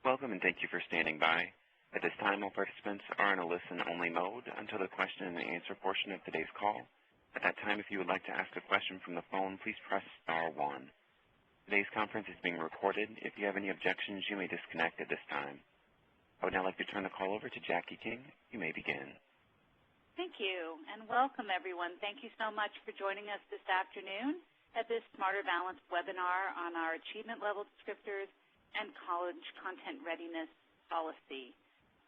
Welcome and thank you for standing by. At this time, all participants are in a listen-only mode until the question and answer portion of today's call. At that time, if you would like to ask a question from the phone, please press star 1. Today's conference is being recorded. If you have any objections, you may disconnect at this time. I would now like to turn the call over to Jackie King. You may begin. Thank you, and welcome everyone. Thank you so much for joining us this afternoon at this Smarter Balanced webinar on our achievement level descriptors and college content readiness policy.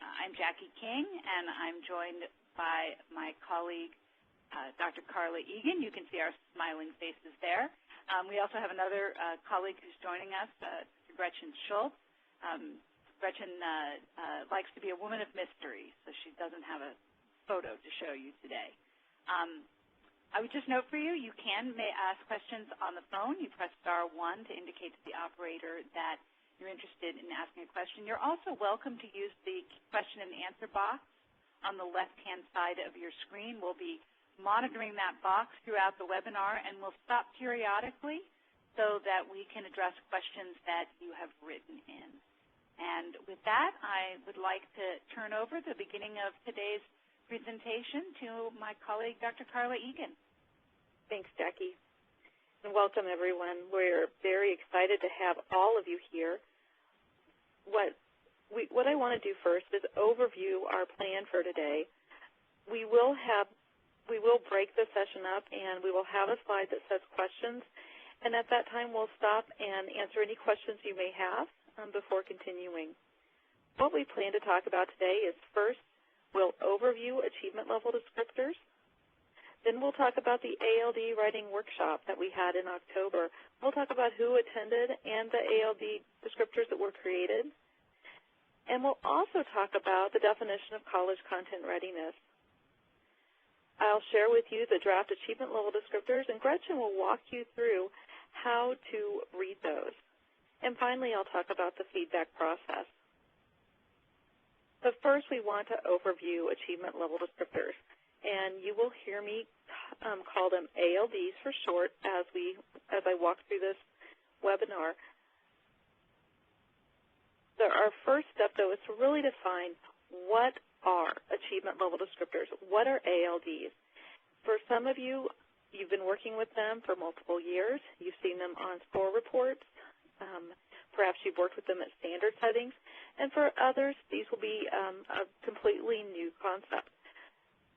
I'm Jackie King, and I'm joined by my colleague, Dr. Carla Egan. You can see our smiling faces there. We also have another colleague who's joining us, Gretchen Schultz. Gretchen likes to be a woman of mystery, so she doesn't have a photo to show you today. I would just note for you, you may ask questions on the phone. You press star 1 to indicate to the operator that you're interested in asking a question. You're also welcome to use the question and answer box on the left-hand side of your screen. We'll be monitoring that box throughout the webinar, and we'll stop periodically so that we can address questions that you have written in. And with that, I would like to turn over the beginning of today's presentation to my colleague, Dr. Carla Egan. Thanks, Jackie. And welcome, everyone. We're very excited to have all of you here. What I want to do first is overview our plan for today. We will break the session up, and we will have a slide that says questions. And at that time, we'll stop and answer any questions you may have before continuing. What we plan to talk about today is first, we'll overview achievement level descriptors. Then we'll talk about the ALD Writing Workshop that we had in October. We'll talk about who attended and the ALD descriptors that were created. And we'll also talk about the definition of college content readiness. I'll share with you the draft achievement level descriptors, and Gretchen will walk you through how to read those. And finally, I'll talk about the feedback process. But first, we want to overview achievement level descriptors. And you will hear me call them ALDs for short as I walk through this webinar. Our first step, though, is to really define what are achievement level descriptors. What are ALDs? For some of you, you've been working with them for multiple years. You've seen them on score reports. Perhaps you've worked with them at standard settings. And for others, these will be a completely new concept.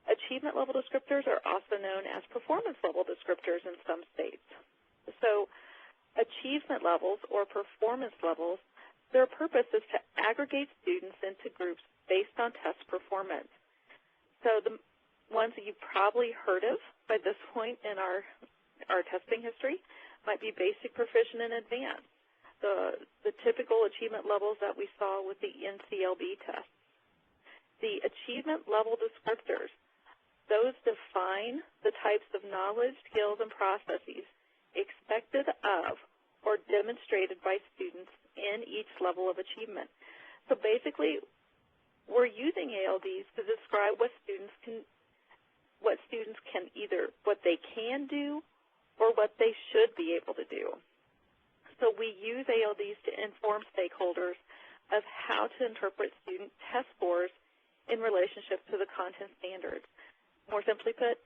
Achievement level descriptors are also known as performance level descriptors in some states. So achievement levels or performance levels, their purpose is to aggregate students into groups based on test performance. So the ones that you've probably heard of by this point in our testing history might be basic, proficient, and advanced, the typical achievement levels that we saw with the NCLB test. The achievement level descriptors, those define the types of knowledge, skills, and processes expected of or demonstrated by students in each level of achievement. So basically, we're using ALDs to describe what students can do or what they should be able to do. So we use ALDs to inform stakeholders of how to interpret student test scores in relationship to the content standards. More simply put,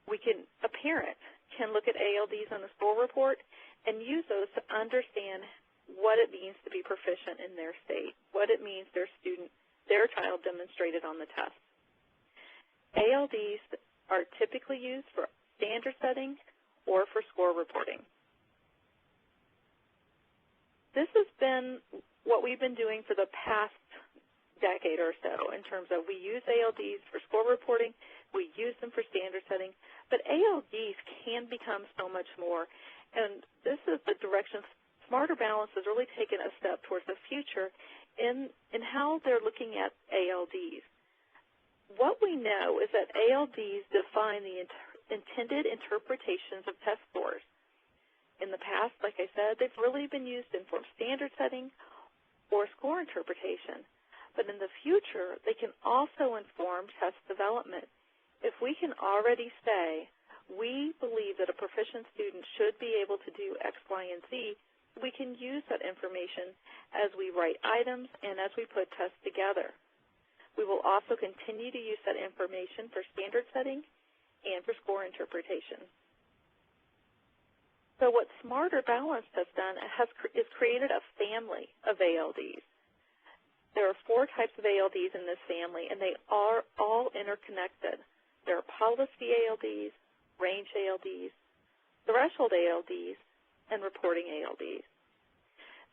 a parent can look at ALDs on the score report and use those to understand what it means to be proficient in their state, what it means their child demonstrated on the test. ALDs are typically used for standard setting or for score reporting. This has been what we've been doing for the past decade or so in terms of we use ALDs for score reporting, we use them for standard setting, but ALDs can become so much more, and this is the direction Smarter Balance has really taken a step towards the future in how they're looking at ALDs. What we know is that ALDs define the intended interpretations of test scores. In the past, like I said, they've really been used to inform standard setting or score interpretation. But in the future, they can also inform test development. If we can already say, we believe that a proficient student should be able to do X, Y, and Z, we can use that information as we write items and as we put tests together. We will also continue to use that information for standard setting and for score interpretation. So what Smarter Balanced has done is created a family of ALDs. There are 4 types of ALDs in this family, and they are all interconnected. There are policy ALDs, range ALDs, threshold ALDs, and reporting ALDs.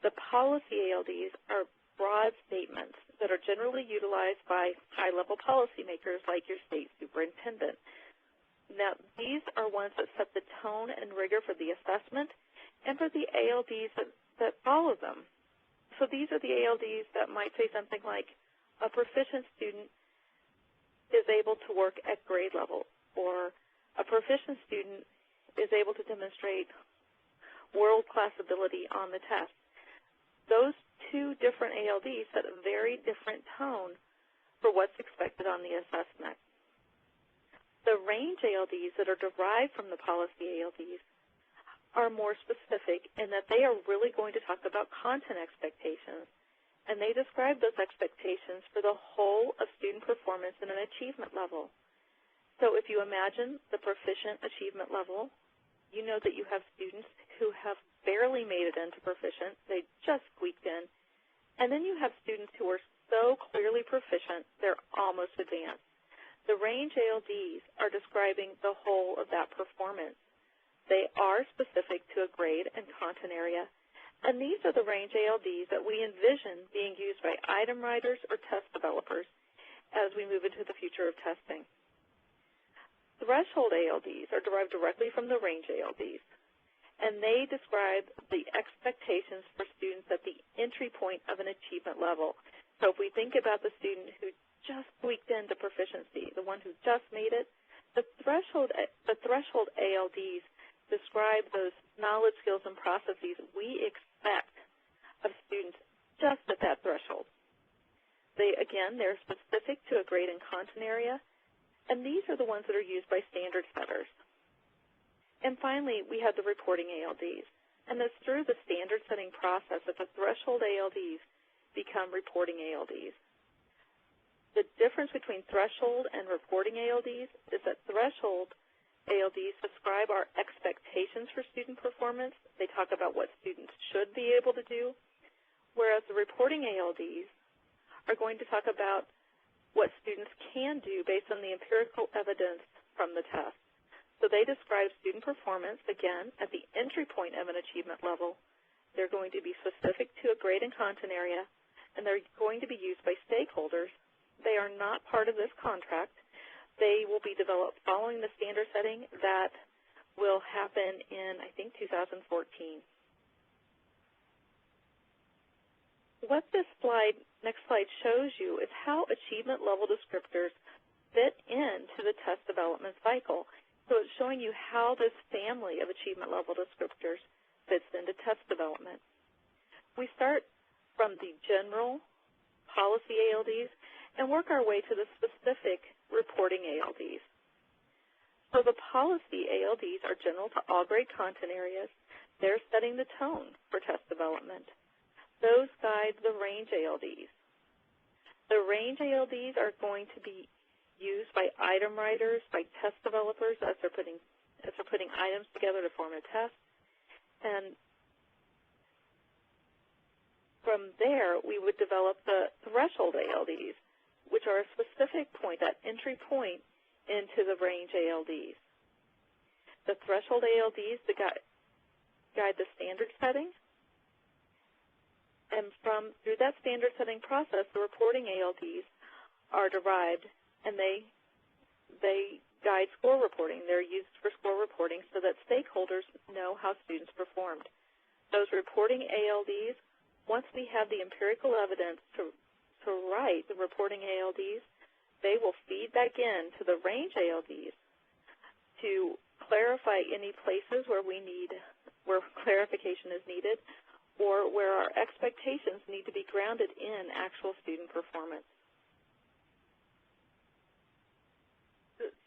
The policy ALDs are broad statements that are generally utilized by high-level policymakers like your state superintendent. Now, these are ones that set the tone and rigor for the assessment and for the ALDs that follow them. So these are the ALDs that might say something like, a proficient student is able to work at grade level, or a proficient student is able to demonstrate world-class ability on the test. Those 2 different ALDs set a very different tone for what's expected on the assessment. The range ALDs that are derived from the policy ALDs are more specific in that they are really going to talk about content expectations, and they describe those expectations for the whole of student performance in an achievement level. So if you imagine the proficient achievement level, you know that you have students who have barely made it into proficient, they just squeaked in, and then you have students who are so clearly proficient, they're almost advanced. The range ALDs are describing the whole of that performance. They are specific to a grade and content area, and these are the range ALDs that we envision being used by item writers or test developers as we move into the future of testing. Threshold ALDs are derived directly from the range ALDs, and they describe the expectations for students at the entry point of an achievement level. So if we think about the student who just squeaked into proficiency, the one who just made it, the threshold ALDs describe those knowledge, skills, and processes we expect of students just at that threshold. They're specific to a grade and content area, and these are the ones that are used by standard setters. And finally, we have the reporting ALDs, and it's through the standard setting process that the threshold ALDs become reporting ALDs. The difference between threshold and reporting ALDs is that threshold ALDs describe our expectations for student performance. They talk about what students should be able to do, whereas the reporting ALDs are going to talk about what students can do based on the empirical evidence from the test. So they describe student performance, again, at the entry point of an achievement level. They're going to be specific to a grade and content area, and they're going to be used by stakeholders. They are not part of this contract. They will be developed following the standard setting that will happen in, I think, 2014. What this next slide shows you is how achievement level descriptors fit into the test development cycle. So it's showing you how this family of achievement level descriptors fits into test development. We start from the general policy ALDs and work our way to the specific reporting ALDs. So the policy ALDs are general to all grade content areas. They're setting the tone for test development. Those guide the range ALDs. The range ALDs are going to be used by item writers, by test developers as they're putting items together to form a test. And from there, we would develop the threshold ALDs, which are a specific point, that entry point into the range ALDs. The threshold ALDs guide the standard setting, and through that standard setting process, the reporting ALDs are derived, and they guide score reporting. They're used for score reporting so that stakeholders know how students performed. Those reporting ALDs, once we have the empirical evidence to write the reporting ALDs, they will feed back in to the range ALDs to clarify any places where clarification is needed or where our expectations need to be grounded in actual student performance.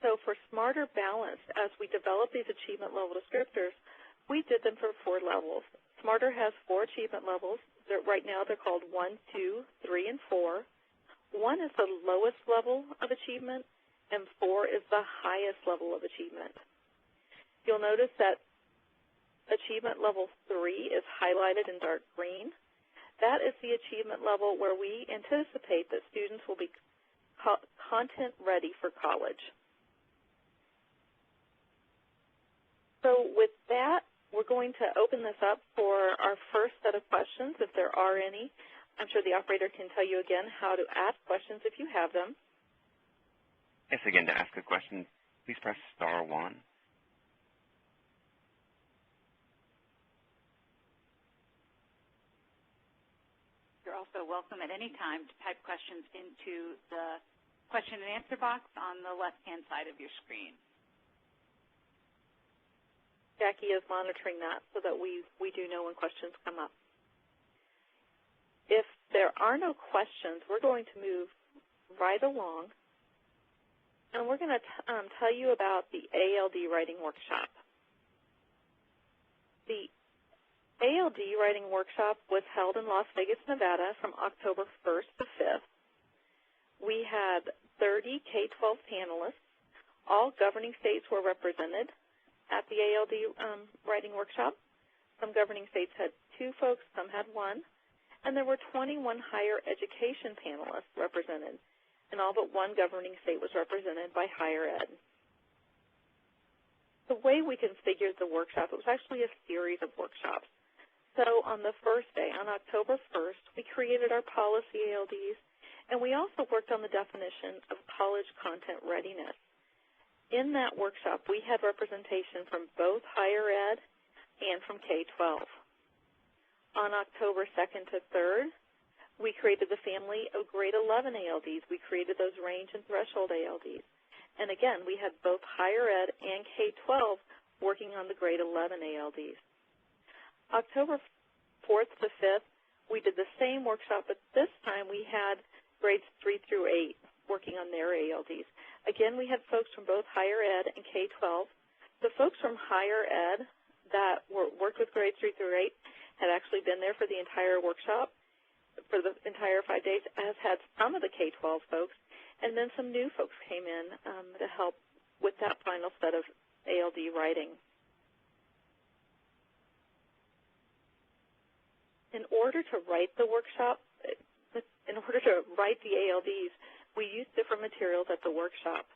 So for Smarter Balanced, as we develop these achievement level descriptors, we did them for 4 levels. SMARTer has 4 achievement levels. Right now they're called 1, 2, 3, and 4. 1 is the lowest level of achievement, and 4 is the highest level of achievement. You'll notice that achievement level 3 is highlighted in dark green. That is the achievement level where we anticipate that students will be content ready for college. So with that, we're going to open this up for our first set of questions, if there are any. I'm sure the operator can tell you again how to ask questions if you have them. Yes, again, to ask a question, please press *1. You're also welcome at any time to type questions into the question and answer box on the left-hand side of your screen. Jackie is monitoring that so that we do know when questions come up. If there are no questions, we're going to move right along, and we're going to tell you about the ALD Writing Workshop. The ALD Writing Workshop was held in Las Vegas, Nevada from October 1st to 5th. We had 30 K-12 panelists. All governing states were represented at the ALD Writing Workshop. Some governing states had 2 folks, some had 1, and there were 21 higher education panelists represented, and all but 1 governing state was represented by higher ed. The way we configured the workshop, it was actually a series of workshops. So on the first day, on October 1st, we created our policy ALDs, and we also worked on the definition of college content readiness. In that workshop, we had representation from both higher ed and from K-12. On October 2nd to 3rd, we created the family of grade 11 ALDs. We created those range and threshold ALDs. And again, we had both higher ed and K-12 working on the grade 11 ALDs. October 4th to 5th, we did the same workshop, but this time we had grades 3 through 8 working on their ALDs. Again, we had folks from both higher ed and K-12. The folks from higher ed that worked with grades 3 through 8 had actually been there for the entire workshop, for the entire 5 days, as had some of the K-12 folks, and then some new folks came in to help with that final set of ALD writing. In order to write the workshop, in order to write the ALDs, we used different materials at the workshop.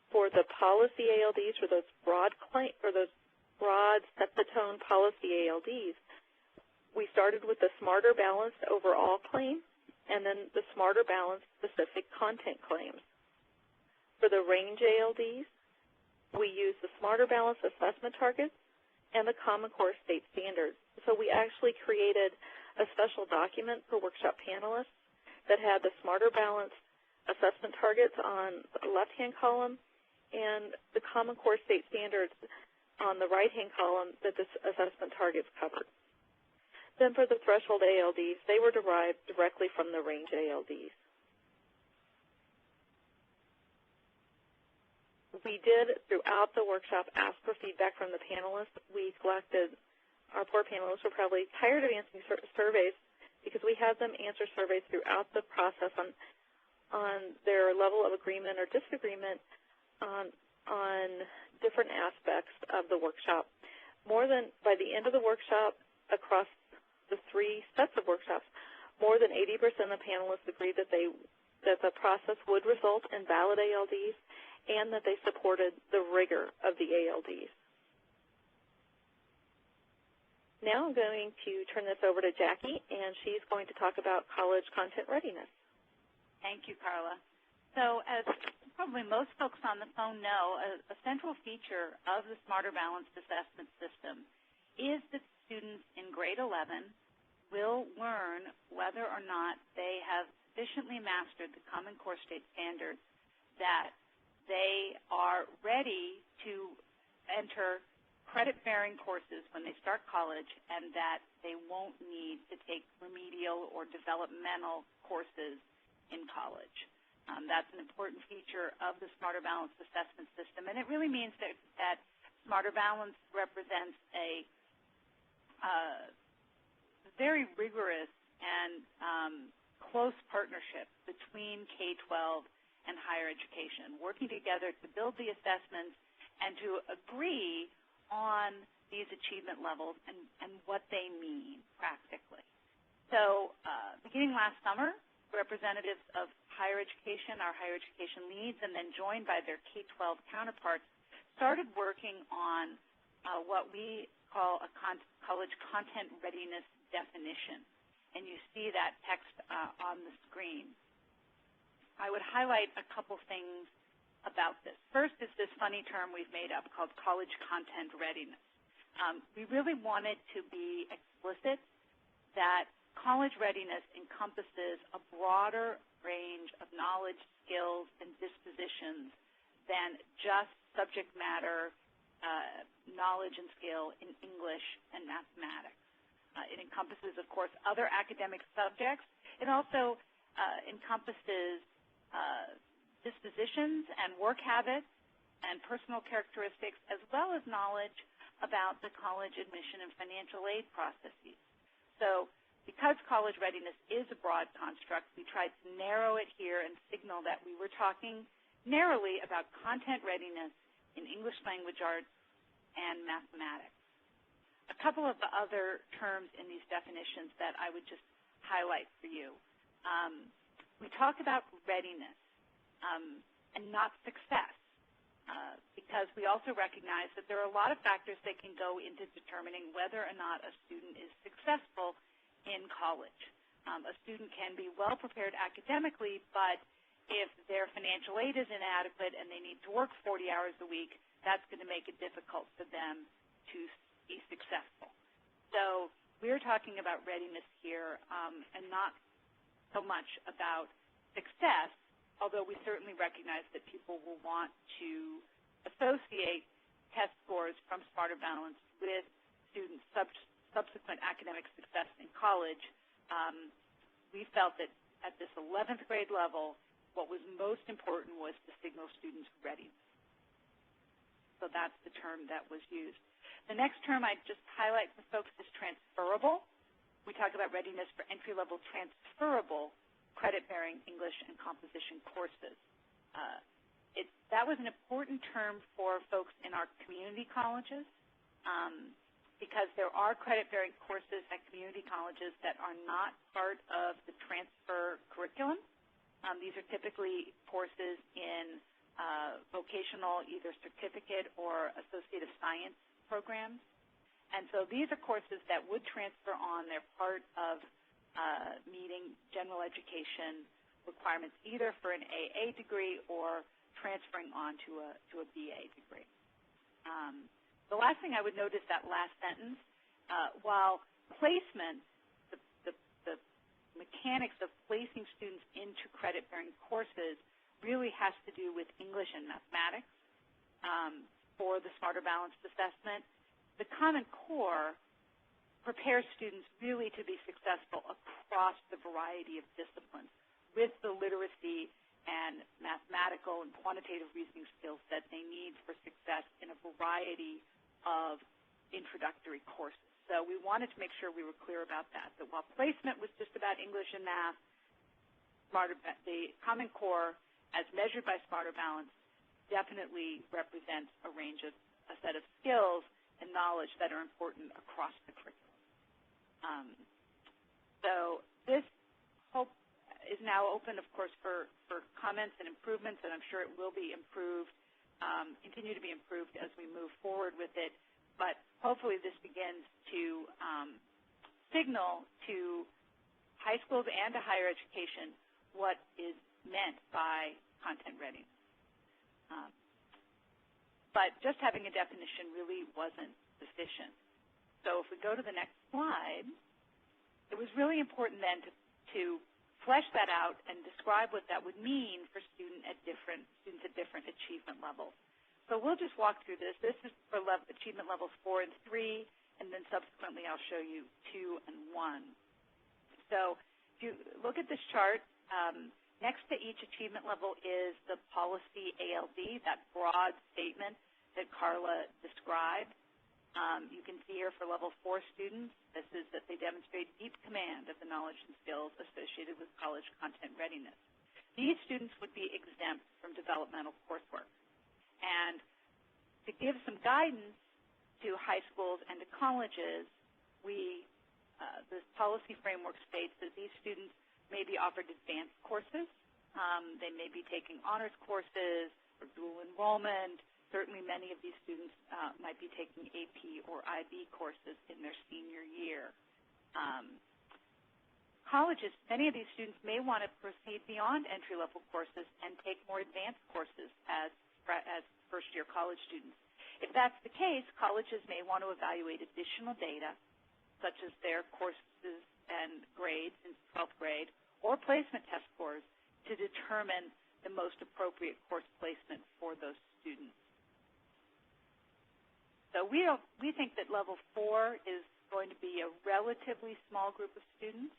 For the policy ALDs, for those broad set-the-tone policy ALDs, we started with the Smarter Balanced Overall claim and then the Smarter Balanced Specific Content claims. For the range ALDs, we used the Smarter Balanced Assessment Targets and the Common Core State Standards. So we actually created a special document for workshop panelists that had the Smarter Balanced Assessment Targets on the left-hand column and the Common Core State Standards on the right-hand column that this assessment targets covered. Then for the threshold ALDs, they were derived directly from the range ALDs. We did, throughout the workshop, ask for feedback from the panelists. We collected, our poor panelists were probably tired of answering surveys because we had them answer surveys throughout the process on their level of agreement or disagreement on different aspects of the workshop. By the end of the workshop, across the 3 sets of workshops, more than 80% of panelists agreed that the process would result in valid ALDs and that they supported the rigor of the ALDs. Now I'm going to turn this over to Jackie, and she's going to talk about college content readiness. Thank you, Carla. So as probably most folks on the phone know, a central feature of the Smarter Balanced Assessment System is that students in grade 11 will learn whether or not they have sufficiently mastered the Common Core State Standards that they are ready to enter credit-bearing courses when they start college and that they won't need to take remedial or developmental courses in college. That's an important feature of the Smarter Balanced Assessment System, and it really means that Smarter Balanced represents a very rigorous and close partnership between K-12 and higher education, working together to build the assessments and to agree on these achievement levels and what they mean practically. So beginning last summer, representatives of higher education, our higher education leads, and then joined by their K-12 counterparts, started working on what we call a college content readiness definition. And you see that text on the screen. I would highlight a couple things about this. First is this funny term we've made up called college content readiness. We really wanted to be explicit that college readiness encompasses a broader range of knowledge, skills, and dispositions than just subject matter knowledge and skill in English and mathematics. It encompasses, of course, other academic subjects. It also encompasses dispositions and work habits and personal characteristics, as well as knowledge about the college admission and financial aid processes. So because college readiness is a broad construct, we tried to narrow it here and signal that we were talking narrowly about content readiness in English language arts and mathematics. A couple of the other terms in these definitions that I would just highlight for you. We talk about readiness and not success because we also recognize that there are a lot of factors that can go into determining whether or not a student is successful in college. A student can be well prepared academically, but if their financial aid is inadequate and they need to work 40 hours a week, that's going to make it difficult for them to be successful. So we're talking about readiness here and not so much about success, although we certainly recognize that people will want to associate test scores from Smarter Balance with students' subsequent academic success in college. We felt that at this 11th grade level, what was most important was to signal students' readiness. So that's the term that was used. The next term I'd just highlight for folks is transferable. We talk about readiness for entry-level transferable credit-bearing English and composition courses. That was an important term for folks in our community colleges because there are credit-bearing courses at community colleges that are not part of the transfer curriculum. These are typically courses in vocational, either certificate or associate of science programs. And so these are courses that would transfer on. They're part of meeting general education requirements either for an AA degree or transferring on to a BA degree. The last thing I would note is that last sentence. While placement, the mechanics of placing students into credit-bearing courses really has to do with English and mathematics for the Smarter Balanced Assessment. The Common Core prepares students really to be successful across the variety of disciplines with the literacy and mathematical and quantitative reasoning skills that they need for success in a variety of introductory courses. So we wanted to make sure we were clear about that while placement was just about English and math, the Common Core, as measured by Smarter Balance, definitely represents a set of skills and knowledge that are important across the curriculum. So this is now open, of course, for comments and improvements, and I'm sure it will be improved, continue to be improved as we move forward with it. But hopefully this begins to signal to high schools and to higher education what is meant by content readiness. But just having a definition really wasn't sufficient. So if we go to the next slide, it was really important then to flesh that out and describe what that would mean for students at different achievement levels. So we'll just walk through this. This is for achievement levels 4 and 3, and then subsequently I'll show you 2 and 1. So if you look at this chart, next to each achievement level is the policy ALD, that broad statement that Carla described. You can see here for level 4 students, this is that they demonstrate deep command of the knowledge and skills associated with college content readiness. These students would be exempt from developmental coursework. And to give some guidance to high schools and to colleges, this policy framework states that these students may be offered advanced courses. They may be taking honors courses or dual enrollment. Certainly many of these students might be taking AP or IB courses in their senior year. Colleges, many of these students may want to proceed beyond entry-level courses and take more advanced courses as first-year college students. If that's the case, colleges may want to evaluate additional data, such as their courses and grades in 12th grade, or placement test scores to determine the most appropriate course placement for those students. So we think that level 4 is going to be a relatively small group of students,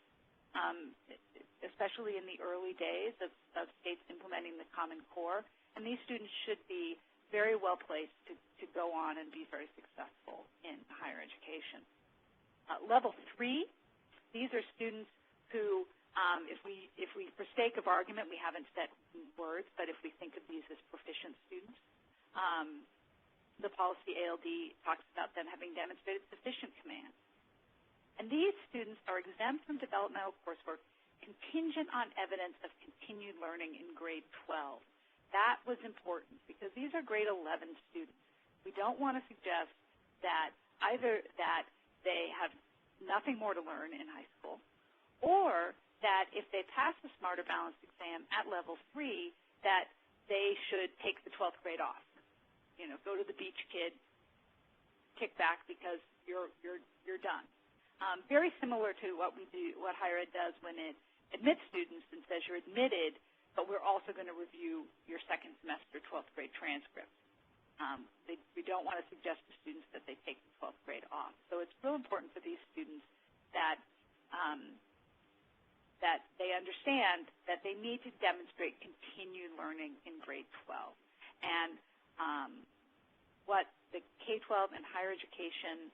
especially in the early days of states implementing the Common Core. And these students should be very well placed to go on and be very successful in higher education. Level 3, these are students who, if we, for sake of argument, we haven't set words, but if we think of these as proficient students, the policy ALD talks about them having demonstrated sufficient command. And these students are exempt from developmental coursework contingent on evidence of continued learning in grade 12. That was important because these are grade 11 students. We don't want to suggest that either that they have nothing more to learn in high school, or that if they pass the Smarter Balanced exam at level 3, that they should take the 12th grade off. You know, go to the beach, kid, kick back because you're done. Very similar to what higher ed does when it admits students and says you're admitted, but we're also going to review your second semester 12th grade transcript. We don't want to suggest to students that they take the 12th grade off. So it's real important for these students that that they understand that they need to demonstrate continued learning in grade 12. And what the K-12 and higher education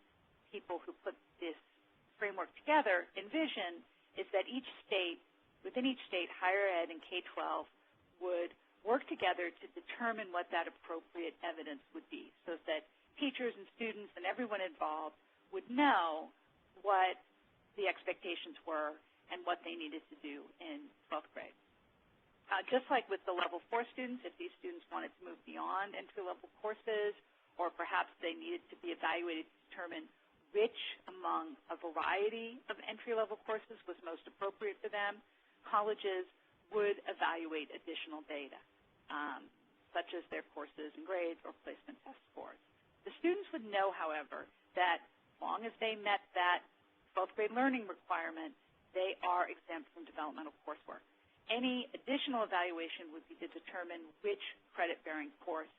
people who put this framework together envision is that within each state, higher ed and K-12 would work together to determine what that appropriate evidence would be so that teachers and students and everyone involved would know what the expectations were and what they needed to do in 12th grade. Just like with the level 4 students, if these students wanted to move beyond entry-level courses, or perhaps they needed to be evaluated to determine which among a variety of entry-level courses was most appropriate for them, colleges would evaluate additional data, such as their courses and grades or placement test scores. The students would know, however, that as long as they met that 12th grade learning requirement, they are exempt from developmental coursework. Any additional evaluation would be to determine which credit-bearing course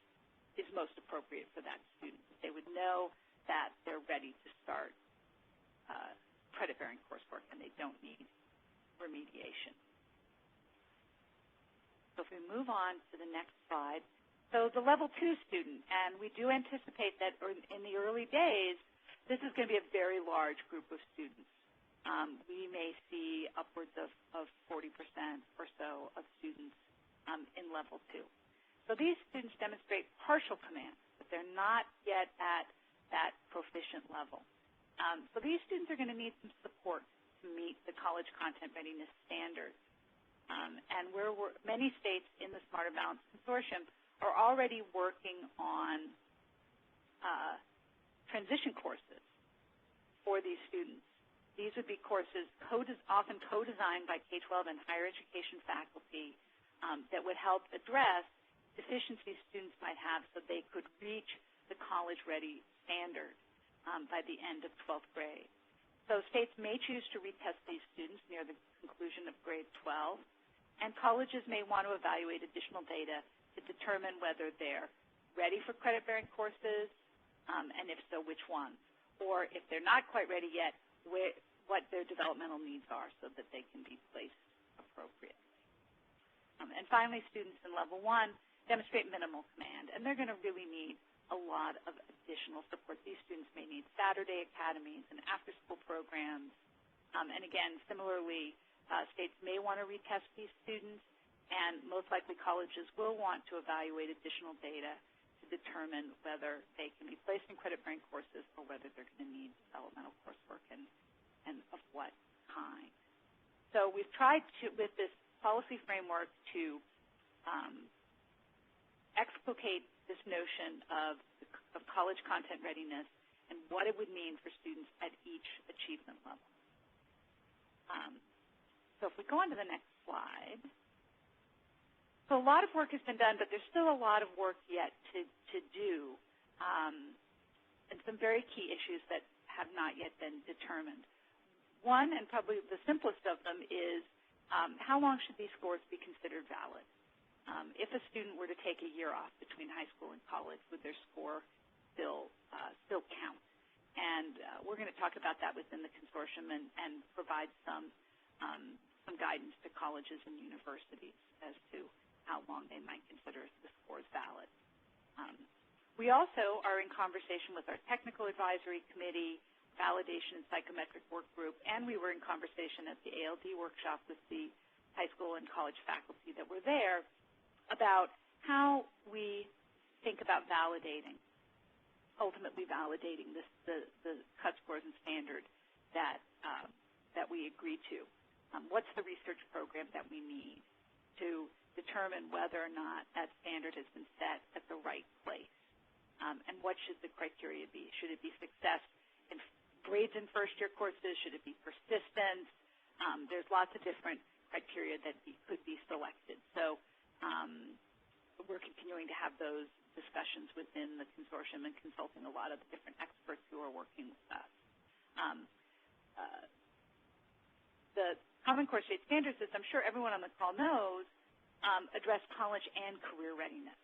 is most appropriate for that student. They would know that they're ready to start credit-bearing coursework and they don't need remediation. So if we move on to the next slide. So the level 2 student, and we do anticipate that in the early days, this is going to be a very large group of students. We may see upwards of 40% or so of students in level 2. So these students demonstrate partial command, but they're not yet at that proficient level. So these students are going to need some support to meet the college content readiness standards. And many states in the Smarter Balanced Consortium are already working on transition courses for these students. These would be courses often co-designed by K-12 and higher education faculty that would help address deficiencies students might have so they could reach the college-ready standard by the end of 12th grade. So states may choose to retest these students near the conclusion of grade 12, and colleges may want to evaluate additional data to determine whether they're ready for credit-bearing courses, and if so, which ones. Or if they're not quite ready yet, what their developmental needs are so that they can be placed appropriately. And finally, students in level 1 demonstrate minimal command, and they're going to really need a lot of additional support. These students may need Saturday academies and after-school programs, And again, similarly, states may want to retest these students, and most likely colleges will want to evaluate additional data to determine whether they can be placed in credit-bearing courses or whether they're going to need developmental coursework and of what kind. So we've tried to, with this policy framework, to explicate this notion of college content readiness and what it would mean for students at each achievement level. So if we go on to the next slide. So a lot of work has been done, but there's still a lot of work yet to do, and some very key issues that have not yet been determined. One, and probably the simplest of them, is how long should these scores be considered valid? If a student were to take a year off between high school and college, would their score still count? And we're going to talk about that within the consortium and provide some guidance to colleges and universities as to how long they might consider the scores valid. We also are in conversation with our technical advisory committee, validation and psychometric work group, and we were in conversation at the ALD workshop with the high school and college faculty that were there about how we think about validating, ultimately validating the cut scores and standard that we agree to. What's the research program that we need to determine whether or not that standard has been set at the right place? And what should the criteria be? Should it be success in grades in first-year courses? Should it be persistence? There's lots of different criteria that could be selected. So we're continuing to have those discussions within the consortium and consulting a lot of the different experts who are working with us. The Common Core State Standards, as I'm sure everyone on the call knows, address college and career readiness.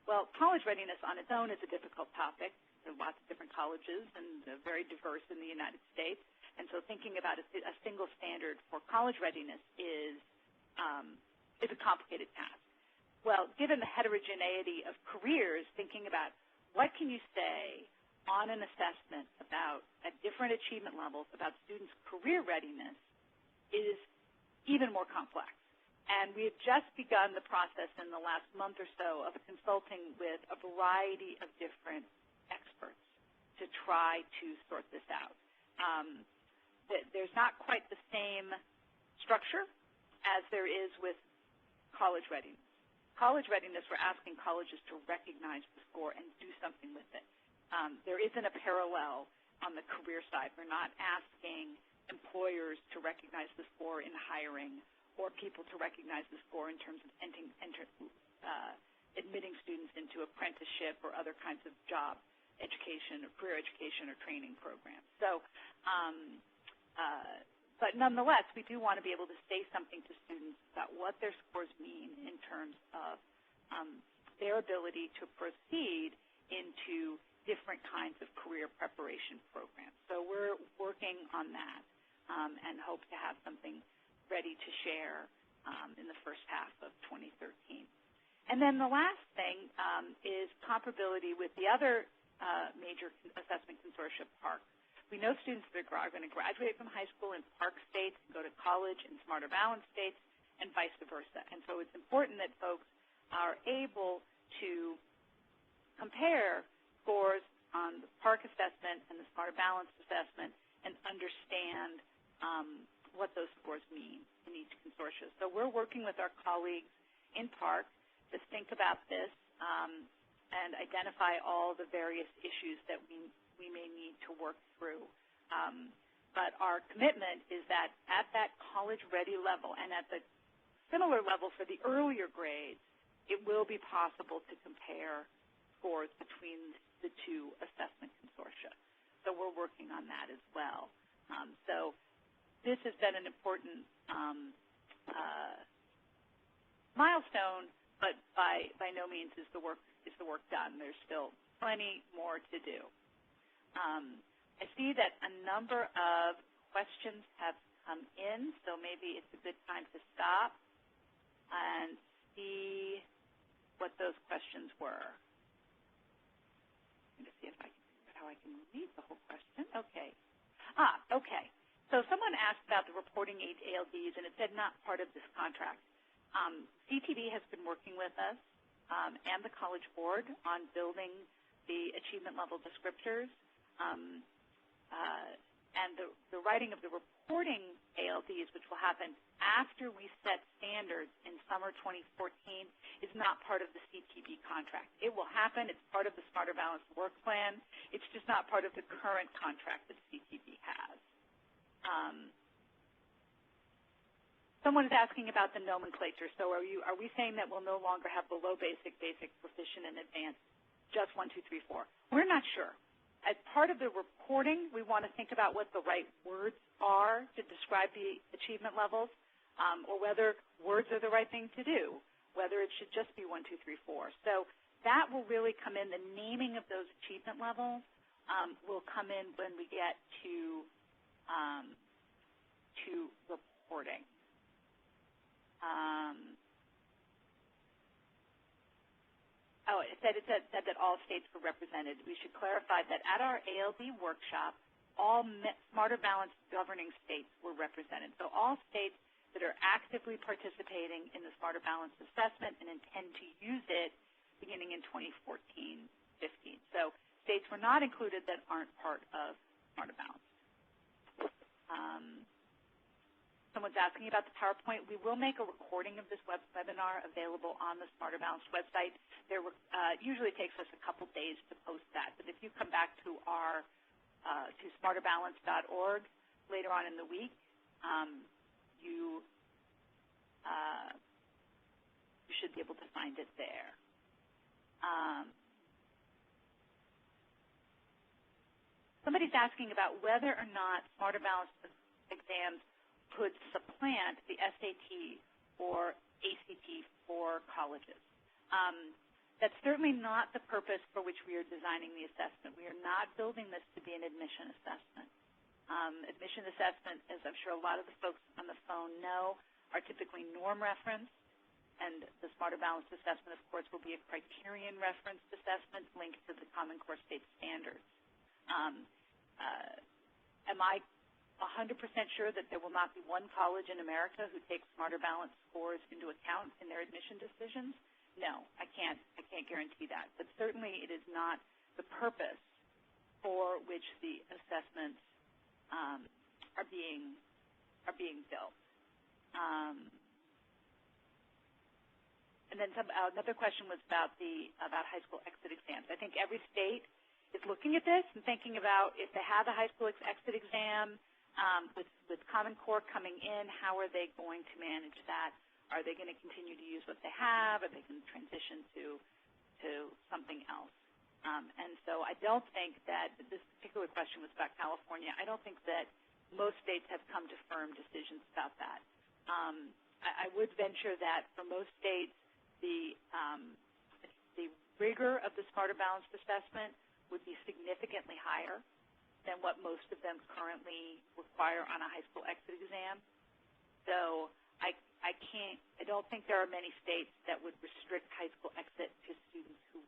Well, college readiness on its own is a difficult topic. There are lots of different colleges and very diverse in the United States. And so thinking about a single standard for college readiness is a complicated task. Well, given the heterogeneity of careers, thinking about what can you say on an assessment about, at different achievement levels, about students' career readiness is even more complex. And we have just begun the process in the last month or so of consulting with a variety of different experts to try to sort this out. There's not quite the same structure as there is with college readiness. College readiness, we're asking colleges to recognize the score and do something with it. There isn't a parallel on the career side. We're not asking employers to recognize the score in hiring or people to recognize the score in terms of admitting students into apprenticeship or other kinds of job education or career education or training programs. So, but nonetheless, we do want to be able to say something to students about what their scores mean in terms of their ability to proceed into different kinds of career preparation programs. So we're working on that and hope to have something ready to share in the first half of 2013. And then the last thing is comparability with the other major assessment consortium, PARC. We know students that are going to graduate from high school in PARC states, go to college in Smarter Balance states, and vice versa. And so it's important that folks are able to compare scores on the PARC assessment and the Smarter Balance assessment and understand what those scores mean in each consortium. So we're working with our colleagues in PARC to think about this and identify all the various issues that we may need to work through. But our commitment is that at that college-ready level and at the similar level for the earlier grades, it will be possible to compare scores between the two assessment consortia. So we're working on that as well. So this has been an important milestone, but by no means is the work done. There's still plenty more to do. I see that a number of questions have come in, so maybe it's a good time to stop and see what those questions were. I'm going to see if I can figure out how I can read the whole question. Okay. Okay. So someone asked about the reporting age ALDs, and it said not part of this contract. CTV has been working with us and the College Board on building the achievement level descriptors. And the writing of the reporting ALDs, which will happen after we set standards in summer 2014, is not part of the CTV contract. It will happen. It's part of the Smarter Balanced Work Plan. It's just not part of the current contract that CTV has. Someone is asking about the nomenclature. So are we saying that we'll no longer have below basic, basic, proficient, and advanced, just 1, 2, 3, 4? We're not sure. As part of the reporting, we want to think about what the right words are to describe the achievement levels, or whether words are the right thing to do, whether it should just be 1, 2, 3, 4. So that will really come in. The naming of those achievement levels will come in when we get to reporting. It said that all states were represented. We should clarify that at our ALD workshop, all Smarter Balanced governing states were represented. So all states that are actively participating in the Smarter Balanced assessment and intend to use it beginning in 2014-15. So states were not included that aren't part of Smarter Balanced. Someone's asking about the PowerPoint. We will make a recording of this webinar available on the Smarter Balanced website. There usually takes us a couple days to post that, but if you come back to our to smarterbalance.org later on in the week, you should be able to find it there. Somebody's asking about whether or not Smarter Balanced exams could supplant the SAT or ACT for colleges. That's certainly not the purpose for which we are designing the assessment. We are not building this to be an admission assessment. Admission assessment, as I'm sure a lot of the folks on the phone know, are typically norm reference, and the Smarter Balanced assessment, of course, will be a criterion referenced assessment linked to the Common Core State Standards. Am I 100% sure that there will not be one college in America who takes Smarter Balanced scores into account in their admission decisions? No, I can't guarantee that. But certainly it is not the purpose for which the assessments are being built. And then another question was about high school exit exams. I think every state is looking at this and thinking about if they have a high school exit exam with Common Core coming in, how are they going to manage that? Are they going to continue to use what they have? Are they going to transition to something else? And so I don't think that this particular question was about California. I don't think that most states have come to firm decisions about that. I would venture that for most states, the rigor of the Smarter Balanced assessment would be significantly higher than what most of them currently require on a high school exit exam. So I don't think there are many states that would restrict high school exit to students who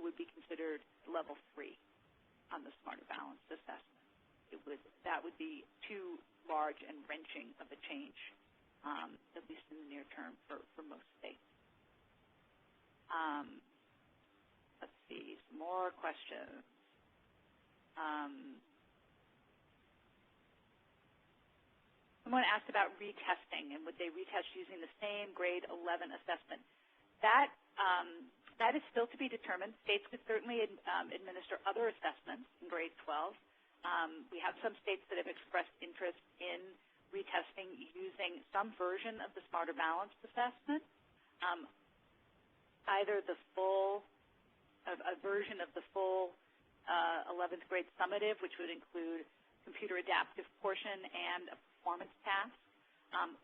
would be considered level 3 on the Smarter Balanced assessment. That would be too large and wrenching of a change, at least in the near term for most states. Let's see, some more questions. Someone asked about retesting and would they retest using the same grade 11 assessment. That is still to be determined. States could certainly administer other assessments in grade 12. We have some states that have expressed interest in retesting using some version of the Smarter Balanced assessment, either a version of the full 11th grade summative, which would include computer adaptive portion and a performance task,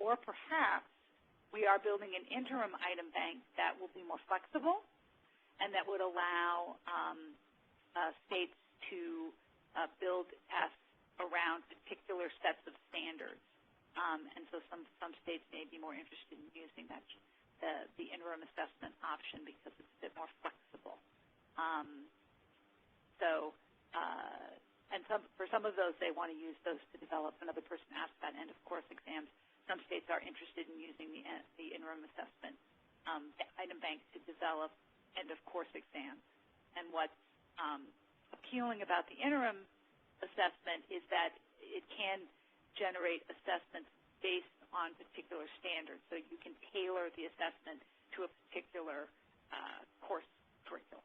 or perhaps we are building an interim item bank that will be more flexible and that would allow states to build tests around particular sets of standards. And so some states may be more interested in using that, the interim assessment option because it's a bit more flexible. And for some of those, they want to use those to develop. Another person asked about end-of-course exams. Some states are interested in using the interim assessment item bank to develop end-of-course exams. And what's appealing about the interim assessment is that it can generate assessments based on particular standards. So you can tailor the assessment to a particular course curriculum.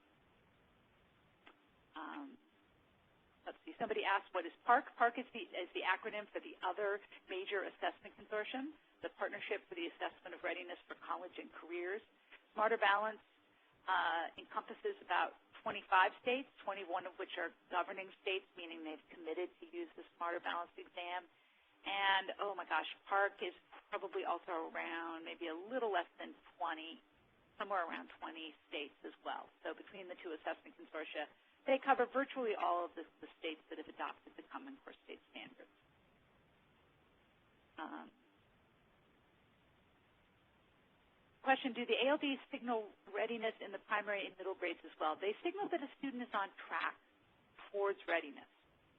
Let's see, somebody asked, what is PARC? PARC is the acronym for the Other Major Assessment Consortium, the Partnership for the Assessment of Readiness for College and Careers. Smarter Balance encompasses about 25 states, 21 of which are governing states, meaning they've committed to use the Smarter Balance exam. And, oh my gosh, PARC is probably also around maybe a little less than 20, somewhere around 20 states as well. So between the two assessment consortia, they cover virtually all of the states that have adopted the Common Core State Standards. Question, do the ALDs signal readiness in the primary and middle grades as well? They signal that a student is on track towards readiness.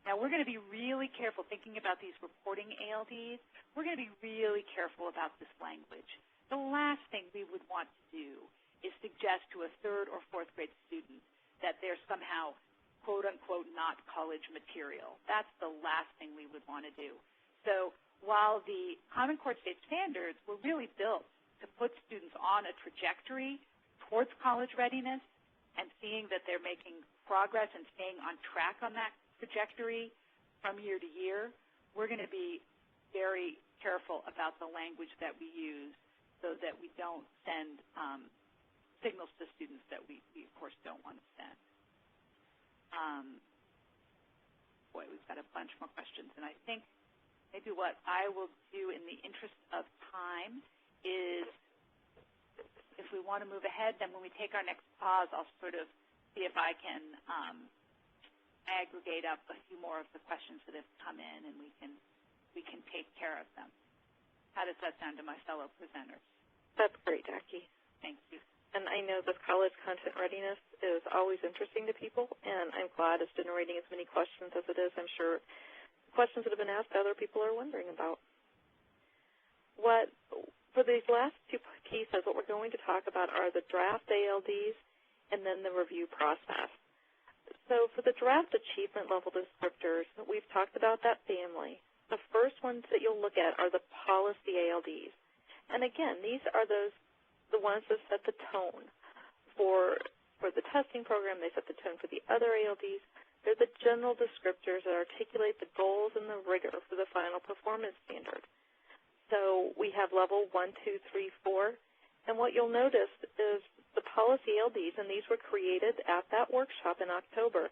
Now, we're going to be really careful thinking about these reporting ALDs. We're going to be really careful about this language. The last thing we would want to do is suggest to a 3rd or 4th grade student that they're somehow, quote unquote, not college material. That's the last thing we would want to do. So while the Common Core State Standards were really built to put students on a trajectory towards college readiness and seeing that they're making progress and staying on track on that trajectory from year to year, we're going to be very careful about the language that we use so that we don't send signals to students that we, of course, don't want to send. Boy, we've got a bunch more questions, and I think maybe what I will do in the interest of time is, if we want to move ahead, then when we take our next pause, I'll sort of see if I can aggregate up a few more of the questions that have come in, and we can take care of them. How does that sound to my fellow presenters? That's great, Jackie. Thank you. And I know this college content readiness is always interesting to people, and I'm glad it's generating as many questions as it is. I'm sure questions that have been asked other people are wondering about. For these last two pieces, what we're going to talk about are the draft ALDs and then the review process. So for the draft achievement level descriptors, we've talked about that family. The first ones that you'll look at are the policy ALDs. And again, these are the ones that set the tone for the testing program. They set the tone for the other ALDs. They're the general descriptors that articulate the goals and the rigor for the final performance standard. So we have level 1, 2, 3, 4. And what you'll notice is the policy ALDs, and these were created at that workshop in October.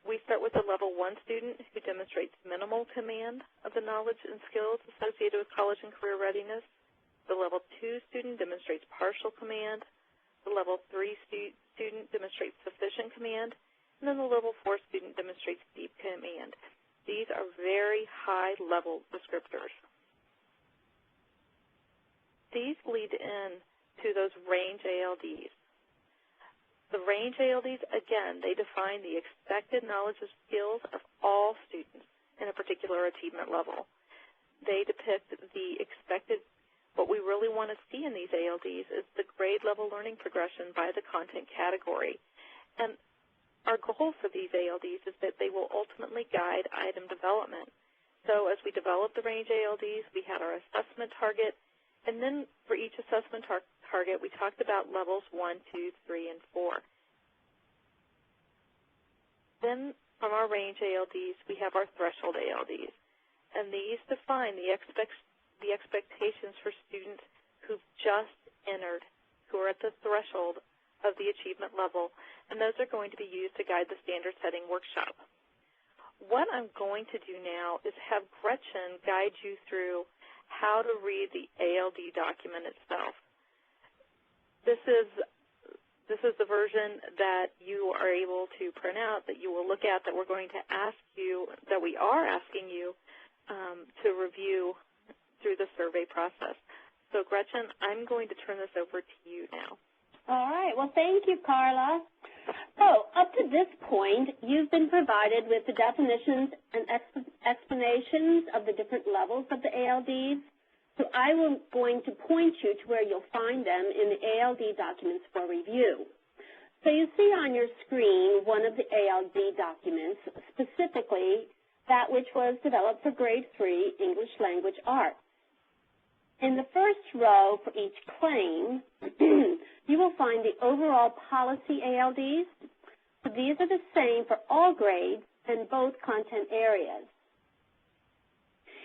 We start with a level 1 student who demonstrates minimal command of the knowledge and skills associated with college and career readiness. The level 2 student demonstrates partial command. The level 3 student demonstrates sufficient command. And then the level 4 student demonstrates deep command. These are very high-level descriptors. These lead in to those range ALDs. The range ALDs, again, they define the expected knowledge and skills of all students in a particular achievement level. They depict the expected. What we really want to see in these ALDs is the grade level learning progression by the content category. And our goal for these ALDs is that they will ultimately guide item development. So as we develop the range ALDs, we had our assessment target, and then for each assessment target, we talked about levels 1, 2, 3, and 4. Then from our range ALDs, we have our threshold ALDs, and these define the expectations for students who've just entered, who are at the threshold of the achievement level, and those are going to be used to guide the standard setting workshop. What I'm going to do now is have Gretchen guide you through how to read the ALD document itself. This is the version that you are able to print out, that you will look at, that we're going to ask you, that we are asking you to review through the survey process. So, Gretchen, I'm going to turn this over to you now. All right. Well, thank you, Carla. So up to this point, you've been provided with the definitions and explanations of the different levels of the ALDs. So I am going to point you to where you'll find them in the ALD documents for review. So you see on your screen one of the ALD documents, specifically that which was developed for Grade 3 English Language Arts. In the first row for each claim, you will find the overall policy ALDs. So these are the same for all grades and both content areas.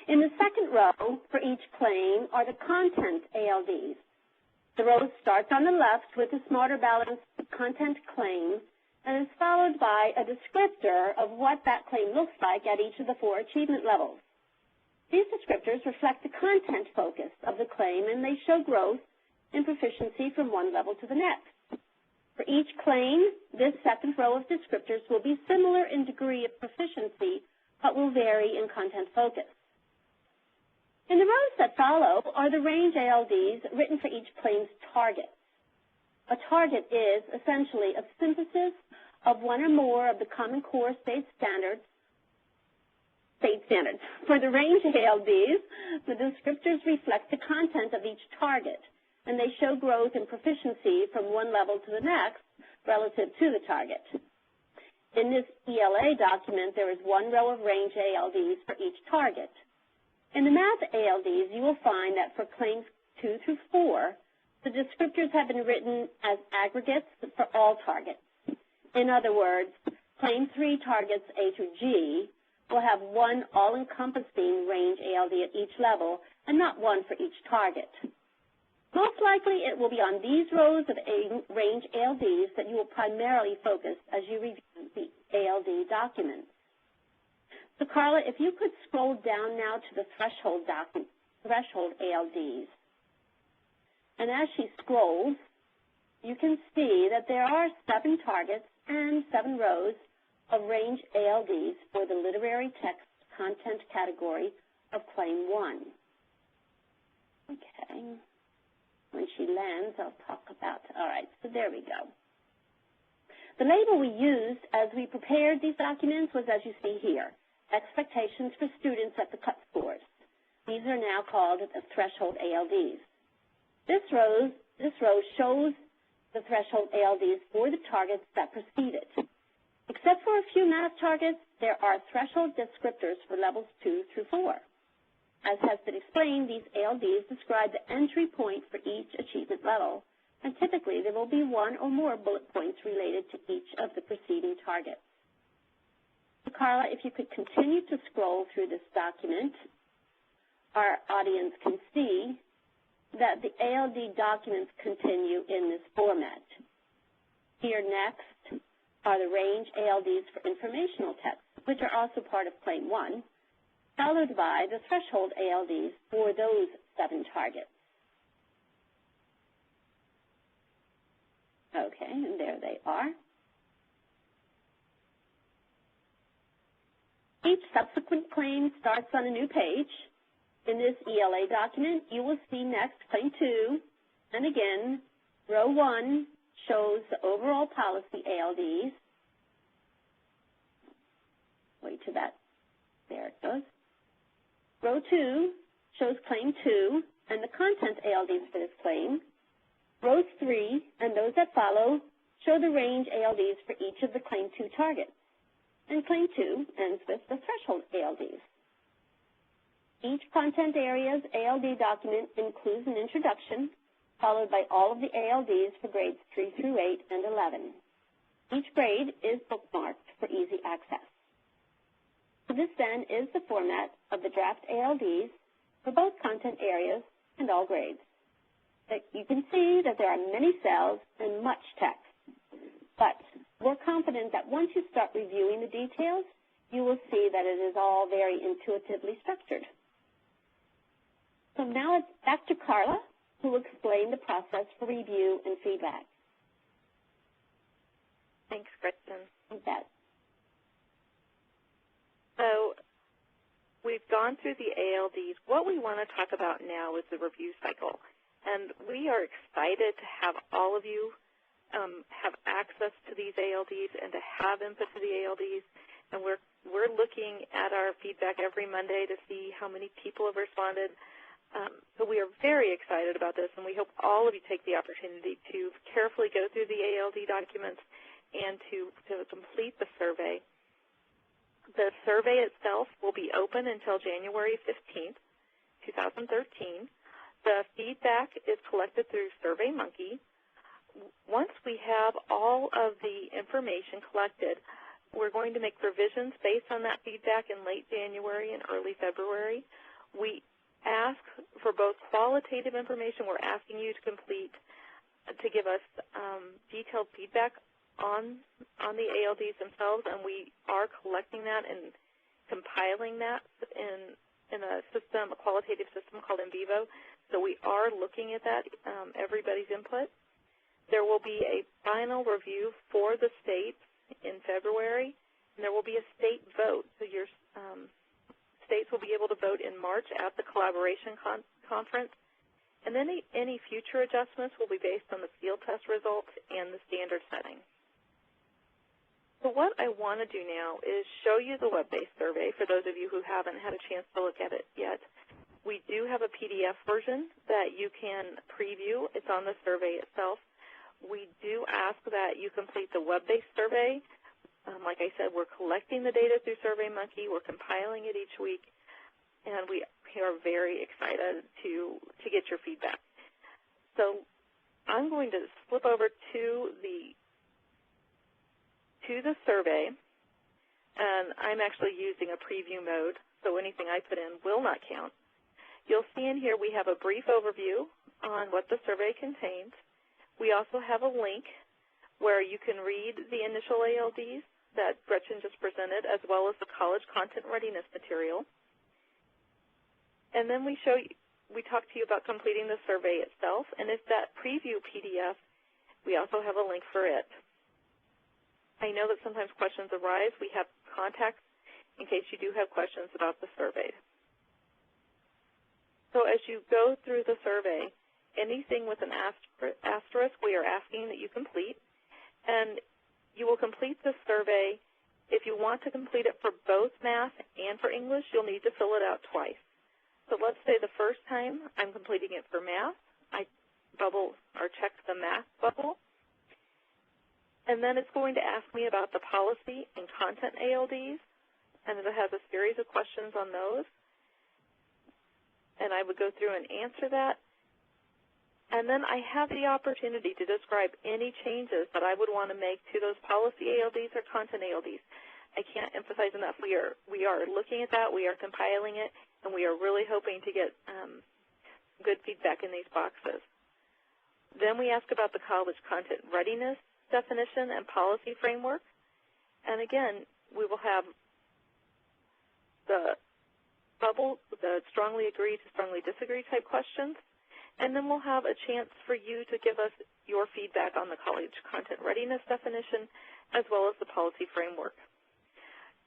In the second row for each claim are the content ALDs. The row starts on the left with the Smarter Balanced content claim and is followed by a descriptor of what that claim looks like at each of the 4 achievement levels. These descriptors reflect the content focus of the claim, and they show growth in proficiency from one level to the next. For each claim, this second row of descriptors will be similar in degree of proficiency, but will vary in content focus. In the rows that follow are the range ALDs written for each claim's target. A target is essentially a synthesis of one or more of the Common Core state standards. For the range ALDs, the descriptors reflect the content of each target, and they show growth in proficiency from one level to the next relative to the target. In this ELA document, there is one row of range ALDs for each target. In the math ALDs, you will find that for claims 2 through 4, the descriptors have been written as aggregates for all targets. In other words, claim 3 targets A through G will have one all-encompassing range ALD at each level and not one for each target. Most likely it will be on these rows of range ALDs that you will primarily focus as you review the ALD documents. So Carla, if you could scroll down now to the threshold ALDs. And as she scrolls, you can see that there are 7 targets and 7 rows of range ALDs for the literary text content category of Claim 1. Okay. When she lands, I'll talk about, all right, so there we go. The label we used as we prepared these documents was, as you see here, expectations for students at the cut scores. These are now called the threshold ALDs. This row shows the threshold ALDs for the targets that preceded. Except for a few math targets, there are threshold descriptors for levels 2 through 4. As has been explained, these ALDs describe the entry point for each achievement level, and typically there will be one or more bullet points related to each of the preceding targets. So Carla, if you could continue to scroll through this document, our audience can see that the ALD documents continue in this format. Here next are the range ALDs for informational text, which are also part of Claim 1, followed by the threshold ALDs for those 7 targets. Okay, and there they are. Each subsequent claim starts on a new page. In this ELA document, you will see next Claim 2, and again, row 1 shows the overall policy ALDs. Wait till that, there it goes. Row 2 shows Claim 2 and the content ALDs for this claim. Rows 3 and those that follow show the range ALDs for each of the Claim 2 targets. And Claim 2 ends with the threshold ALDs. Each content area's ALD document includes an introduction, followed by all of the ALDs for grades 3 through 8 and 11. Each grade is bookmarked for easy access. So this then is the format of the draft ALDs for both content areas and all grades. You can see that there are many cells and much text, but we're confident that once you start reviewing the details, you will see that it is all very intuitively structured. So now it's back to Carla, who will explain the process for review and feedback. Thanks, Kristen. You bet. So we've gone through the ALDs. What we want to talk about now is the review cycle. And we are excited to have all of you have access to these ALDs and to have input to the ALDs. And we're looking at our feedback every Monday to see how many people have responded. So we are very excited about this, and we hope all of you take the opportunity to carefully go through the ALD documents and to complete the survey. The survey itself will be open until January 15th, 2013. The feedback is collected through SurveyMonkey. Once we have all of the information collected, we're going to make revisions based on that feedback in late January and early February. We ask for both qualitative information. We're asking you to give us detailed feedback on the ALDs themselves, and we are collecting that and compiling that in a system, a qualitative system called In Vivo. So we are looking at that, everybody's input. There will be a final review for the states in February, and there will be a state vote. So your states will be able to vote in March at the collaboration conference. And then any future adjustments will be based on the field test results and the standard setting. So what I want to do now is show you the web-based survey for those of you who haven't had a chance to look at it yet. We do have a PDF version that you can preview. It's on the survey itself. We do ask that you complete the web-based survey. Like I said, we're collecting the data through SurveyMonkey. We're compiling it each week, and we are very excited to get your feedback. So I'm going to flip over to the survey, and I'm actually using a preview mode, so anything I put in will not count. You'll see in here we have a brief overview on what the survey contains. We also have a link where you can read the initial ALDs that Gretchen just presented, as well as the college content readiness material. And then we talk to you about completing the survey itself, and if that preview PDF, we also have a link for it. I know that sometimes questions arise. We have contacts in case you do have questions about the survey. So as you go through the survey, anything with an asterisk we are asking that you complete, and you will complete the survey. If you want to complete it for both math and for English, you'll need to fill it out twice. So let's say the first time I'm completing it for math, I bubble or check the math bubble, and then it's going to ask me about the policy and content ALDs, and it has a series of questions on those, and I would go through and answer that. And then I have the opportunity to describe any changes that I would want to make to those policy ALDs or content ALDs. I can't emphasize enough. We are looking at that. We are compiling it, and we are really hoping to get good feedback in these boxes. Then we ask about the college content readiness definition and policy framework. And again, we will have the bubble, the strongly agree to strongly disagree type questions. And then we'll have a chance for you to give us your feedback on the college content readiness definition as well as the policy framework.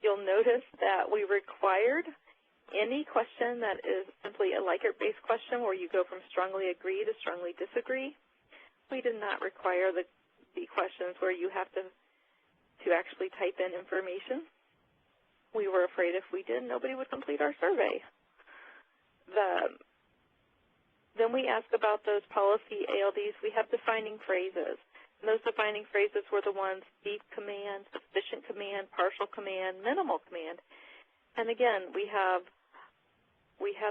You'll notice that we required any question that is simply a Likert-based question where you go from strongly agree to strongly disagree. We did not require the questions where you have to actually type in information. We were afraid if we did, nobody would complete our survey. Then we ask about those policy ALDs. We have defining phrases. And those defining phrases were the ones deep command, sufficient command, partial command, minimal command. And again, we have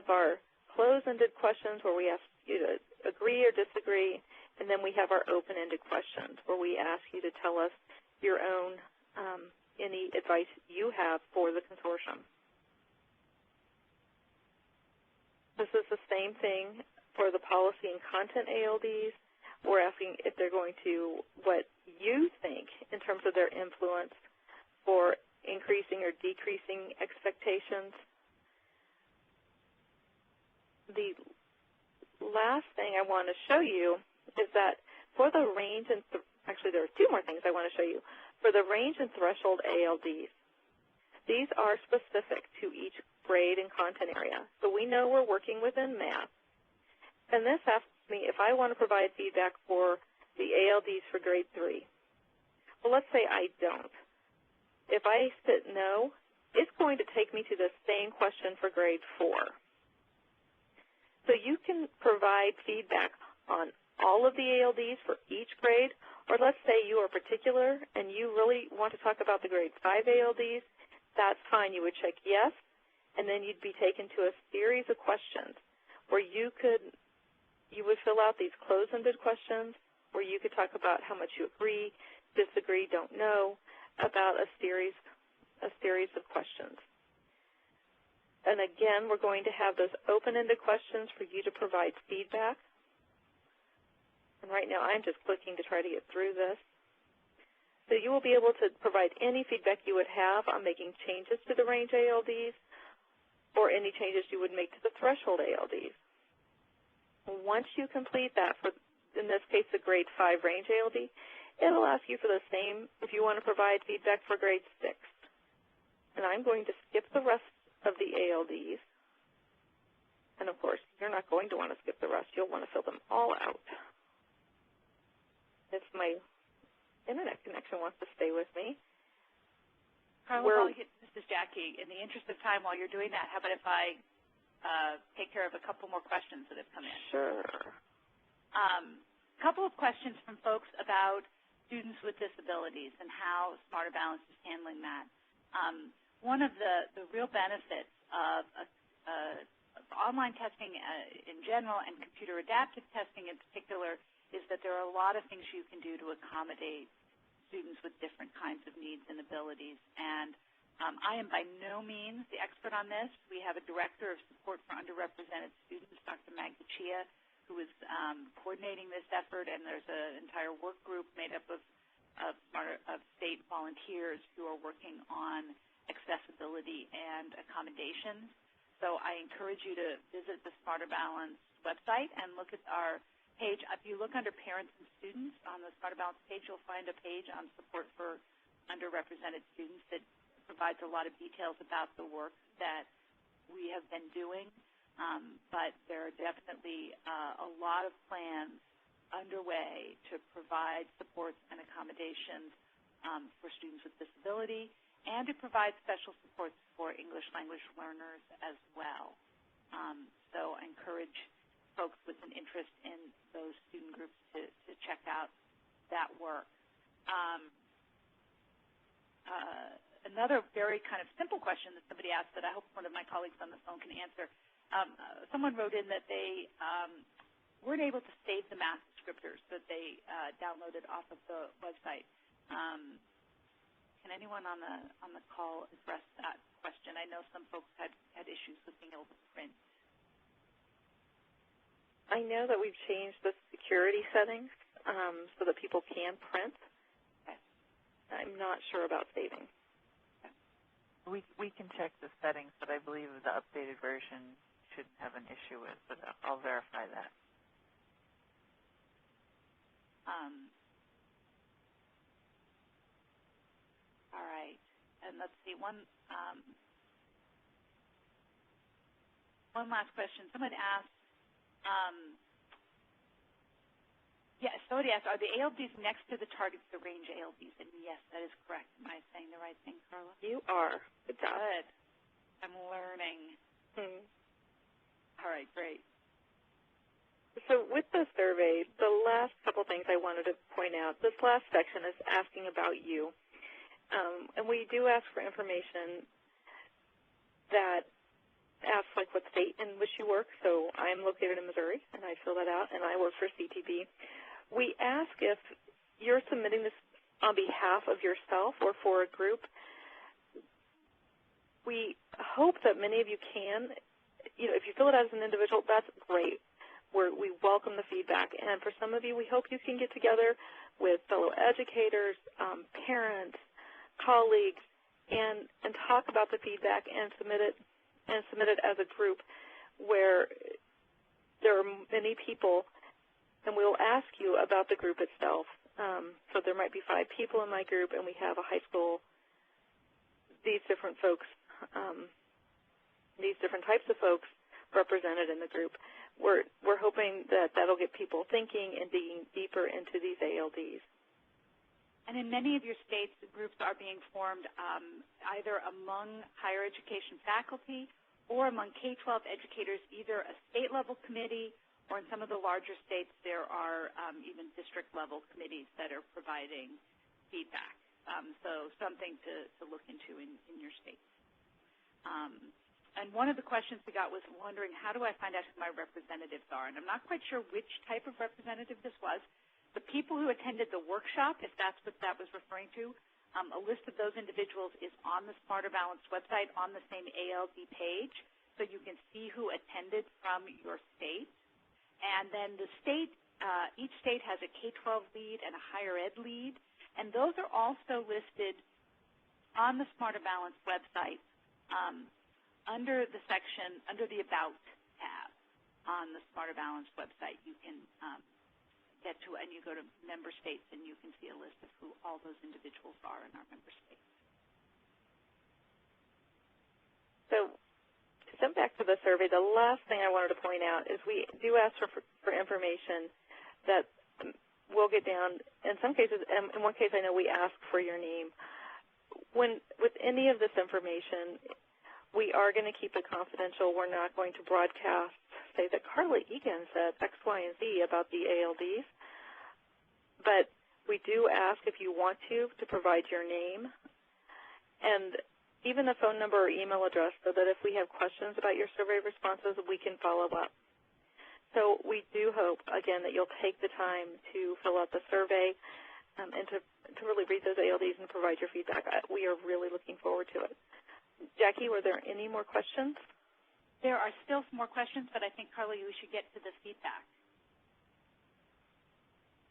our close-ended questions where we ask you to agree or disagree, and then we have our open-ended questions where we ask you to tell us your own, any advice you have for the consortium. This is the same thing for the policy and content ALDs. We're asking if they're going to, what you think in terms of their influence for increasing or decreasing expectations. The last thing I want to show you is that for the range and, actually there are two more things I want to show you. For the range and threshold ALDs, these are specific to each grade and content area. So we know we're working within math. And this asks me if I want to provide feedback for the ALDs for grade 3. Well, let's say I don't. If I hit no, it's going to take me to the same question for grade 4. So you can provide feedback on all of the ALDs for each grade, or let's say you are particular and you really want to talk about the grade 5 ALDs, that's fine. You would check yes, and then you'd be taken to a series of questions where you would fill out these closed-ended questions where you could talk about how much you agree, disagree, don't know, about a series of questions. And again, we're going to have those open-ended questions for you to provide feedback. And right now I'm just clicking to try to get through this. So you will be able to provide any feedback you would have on making changes to the range ALDs or any changes you would make to the threshold ALDs. Once you complete that, for, in this case, the grade 5 range ALD, it'll ask you for the same if you want to provide feedback for grade 6. And I'm going to skip the rest of the ALDs. And, of course, you're not going to want to skip the rest. You'll want to fill them all out. If my Internet connection wants to stay with me. Carla, this is Jackie. In the interest of time, while you're doing that, how about if I take care of a couple more questions that have come in? Sure. A couple of questions from folks about students with disabilities and how Smarter Balance is handling that. One of the real benefits of online testing in general and computer adaptive testing in particular is that there are a lot of things you can do to accommodate students with different kinds of needs and abilities. And I am by no means the expert on this. We have a director of support for underrepresented students, Dr. Magda Chia, who is coordinating this effort, and there's an entire work group made up of state volunteers who are working on accessibility and accommodations. So I encourage you to visit the Smarter Balance website and look at our page. If you look under Parents and Students on the Smarter Balance page, you'll find a page on support for underrepresented students that provides a lot of details about the work that we have been doing. But there are definitely a lot of plans underway to provide supports and accommodations for students with disability and to provide special supports for English language learners as well. So I encourage folks with an interest in those student groups to check out that work. Another very kind of simple question that somebody asked that I hope one of my colleagues on the phone can answer. Someone wrote in that they weren't able to save the math descriptors that they downloaded off of the website. Can anyone on the call address that question? I know some folks had issues with being able to print. I know that we've changed the security settings so that people can print. Okay. I'm not sure about saving. Okay. We can check the settings, but I believe the updated version shouldn't have an issue with, but I'll verify that. All right. And let's see, one last question. Someone asked, somebody asked, are the ALDs next to the targets the range ALDs? And yes, that is correct. Am I saying the right thing, Carla? You are. Good job. Good. I'm learning. All right, great. So with the survey, the last couple things I wanted to point out, this last section is asking about you. And we do ask for information that asks like what state in which you work. So I'm located in Missouri, and I fill that out, and I work for CTB. We ask if you're submitting this on behalf of yourself or for a group. We hope that many of you can. If you fill it out as an individual, that's great. We welcome the feedback. And for some of you, we hope you can get together with fellow educators, parents, colleagues, and talk about the feedback and submit it as a group where there are many people, and we'll ask you about the group itself. So there might be 5 people in my group, and we have a high school, these different folks, these different types of folks represented in the group. We're hoping hoping that that'll get people thinking and digging deeper into these ALDs. And in many of your states, the groups are being formed either among higher education faculty or among K-12 educators, either a state-level committee, or in some of the larger states, there are even district-level committees that are providing feedback. So something to look into in your state. And one of the questions we got was wondering, how do I find out who my representatives are? And I'm not quite sure which type of representative this was. The people who attended the workshop, if that's what that was referring to, a list of those individuals is on the Smarter Balanced website on the same ALD page, so you can see who attended from your state. And then the state, each state has a K-12 lead and a higher ed lead, and those are also listed on the Smarter Balanced website under the section, under the About tab on the Smarter Balanced website. You can get to, and you go to member states, and you can see a list of who all those individuals are in our member states. So to jump back to the survey, the last thing I wanted to point out is we do ask for information that we'll get down. In some cases, in one case I know we ask for your name. With any of this information, we are going to keep it confidential. We're not going to broadcast, say that Carla Egan said X, Y, and Z about the ALDs. But we do ask, if you want to provide your name and even a phone number or email address, so that if we have questions about your survey responses, we can follow up. So we do hope, again, that you'll take the time to fill out the survey and to really read those ALDs and provide your feedback. We are really looking forward to it. Jackie, were there any more questions? There are still some more questions, but I think, Carla, we should get to the feedback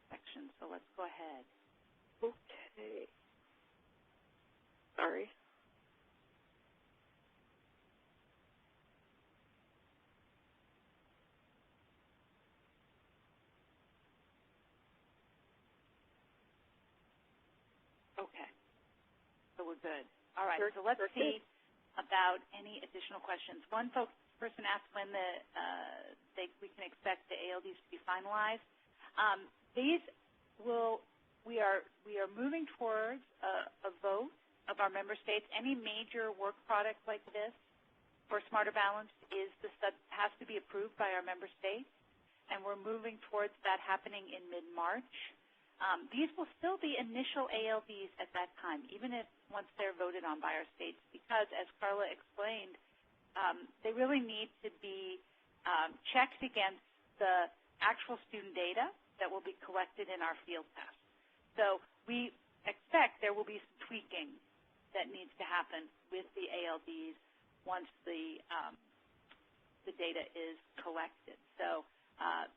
section, so let's go ahead. Okay. Sorry. Okay. So we're good. All right, so let's see about any additional questions. One person asked when we can expect the ALDs to be finalized. We are moving towards a vote of our member states. Any major work product like this for Smarter Balanced has to be approved by our member states, and we're moving towards that happening in mid-March. These will still be initial ALDs at that time, even if once they're voted on by our states, because, as Carla explained, they really need to be checked against the actual student data that will be collected in our field tests. So we expect there will be some tweaking that needs to happen with the ALDs once the data is collected. So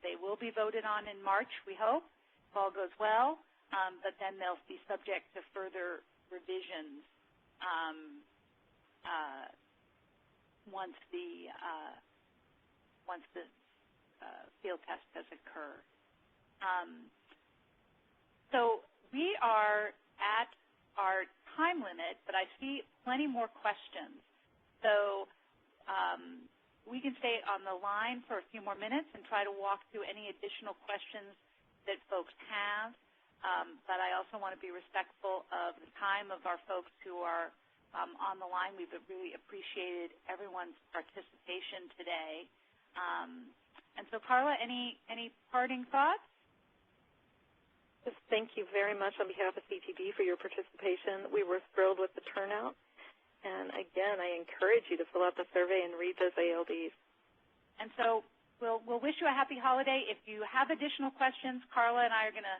they will be voted on in March, we hope, if all goes well, but then they'll be subject to further revisions once the field test has occurred. So we are at our time limit, but I see plenty more questions. So we can stay on the line for a few more minutes and try to walk through any additional questions that folks have. But I also want to be respectful of the time of our folks who are on the line. We've really appreciated everyone's participation today. And so, Carla, any parting thoughts? Just thank you very much on behalf of CTB for your participation. We were thrilled with the turnout. And again, I encourage you to fill out the survey and read those ALDs. And so we'll wish you a happy holiday. If you have additional questions, Carla and I are going to,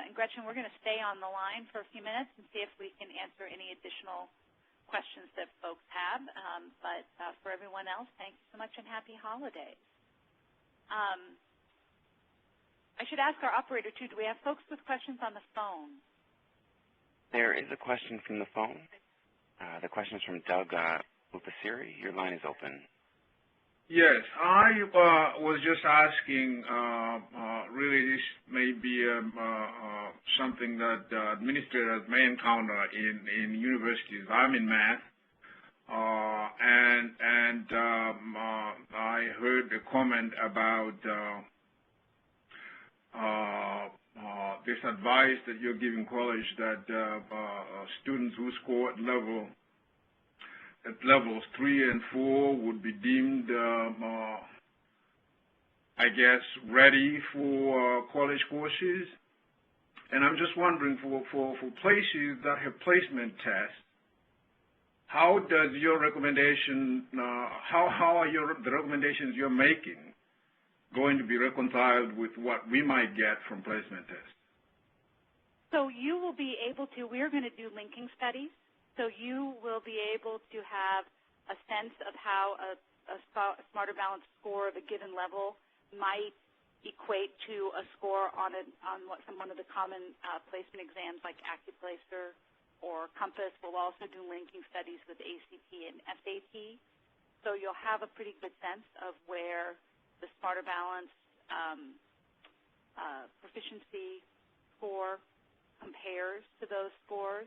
and Gretchen, we're going to stay on the line for a few minutes and see if we can answer any additional questions that folks have. But for everyone else, thank you so much and happy holidays. I should ask our operator, too, do we have folks with questions on the phone? There is a question from the phone. The question is from Doug Lupasiri. Your line is open. Yes, I was just asking, really this may be something that administrators may encounter in universities. I'm in math. I heard a comment about this advice that you're giving college that students who score at levels 3 and 4 would be deemed, I guess, ready for college courses. And I'm just wondering, for places that have placement tests, how does your recommendation, how are the recommendations you're making going to be reconciled with what we might get from placement tests? So you will be able to, we're going to do linking studies, so you will be able to have a sense of how a Smarter Balance score of a given level might equate to a score on one of the common placement exams like AccuPlacer or Compass. We'll also do linking studies with ACT and SAT. So you'll have a pretty good sense of where the Smarter Balance proficiency score compares to those scores.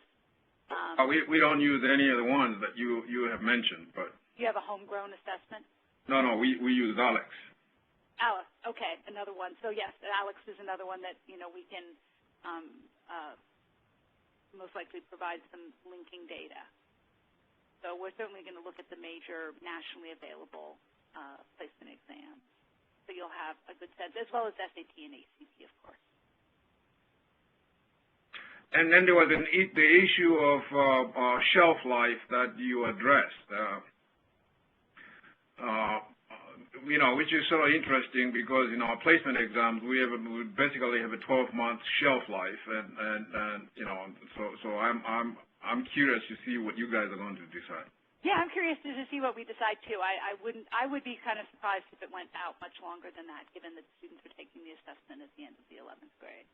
We don't use any of the ones that you have mentioned, but you have a homegrown assessment? No, we use ALEX. ALEX, okay, another one. So yes, ALEX is another one that we can most likely provide some linking data. So we're certainly going to look at the major nationally available placement exams. So you'll have a good sense, as well as SAT and ACT, of course. And then there was the issue of shelf life that you addressed, which is sort of interesting because in our placement exams we basically have a 12-month shelf life, and so I'm curious to see what you guys are going to decide. Yeah, I'm curious to see what we decide too. I would be kind of surprised if it went out much longer than that, given that students are taking the assessment at the end of the 11th grade.